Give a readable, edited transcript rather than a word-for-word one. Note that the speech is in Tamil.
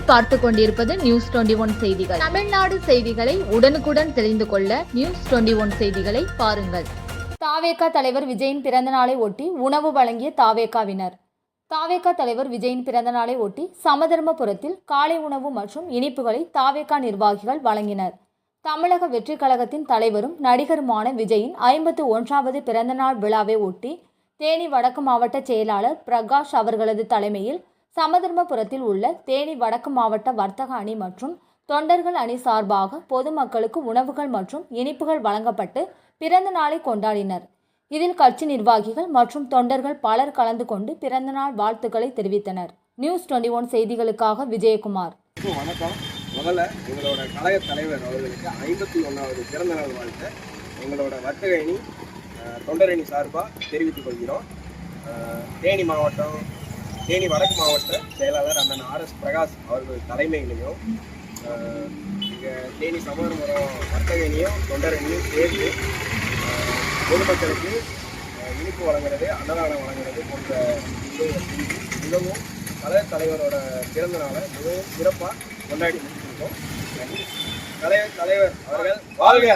நீங்கள் பார்த்து கொண்டிருப்பது நியூஸ் 21 செய்திகள். தமிழ்நாடு செய்திகளை உடனுக்குடன் தெரிந்து கொள்ள நியூஸ் 21 செய்திகளை பாருங்கள். தாவேகா தலைவர் விஜயின் பிறந்த நாளை ஒட்டி உணவு வழங்கிய தாவேகாவினர். தாவேகா தலைவர் விஜயின் பிறந்த நாளை ஒட்டி சமதர்மபுரத்தில் காலை உணவு மற்றும் இனிப்புகளை தாவேகா நிர்வாகிகள் வழங்கினர். தமிழக வெற்றி கழகத்தின் தலைவரும் நடிகருமான விஜயின் 51வது பிறந்தநாள் விழாவை ஒட்டி தேனி வடக்கு மாவட்ட செயலாளர் பிரகாஷ் அவர்களது தலைமையில் சமதர்மபுரத்தில் உள்ள தேனி வடக்கு மாவட்ட வர்த்தக அணி மற்றும் தொண்டர்கள் அணி சார்பாக பொதுமக்களுக்கு உணவுகள் மற்றும் இனிப்புகள் வழங்கப்பட்டு பிறந்த நாளை கொண்டாடினர். இதில் கட்சி நிர்வாகிகள் மற்றும் தொண்டர்கள் பலர் கலந்து கொண்டு பிறந்தநாள் வாழ்த்துக்களை தெரிவித்தனர். நியூஸ் 21 செய்திகளுக்காக விஜயகுமார். வணக்கம். முதல்ல எங்களோட கழக தலைவர் அவர்களுக்கு 51வது பிறந்தநாள் வாழ்த்து எங்களோட வர்த்தக அணி தொண்டரணி சார்பாக தெரிவித்துக் கொள்கிறோம். தேனி மாவட்டம் தேனி வடக்கு மாவட்ட செயலாளர் அண்ணன் RS பிரகாஷ் அவர்கள் தலைமையிலையும் இங்கே தேனி சமதர்மபுரம் வர்த்தக அணியும் தொண்டரணியும் சேர்ந்து பொதுமக்களுக்கு இனிப்பு வழங்குறது, அன்னதானம் வழங்குறது போன்ற மிகவும் கழக தலைவரோட பிறந்த நாளை மிகவும் சிறப்பாக கொண்டாடி முடிச்சிருக்கோம். கழக தலைவர் அவர்கள் வாழ்க.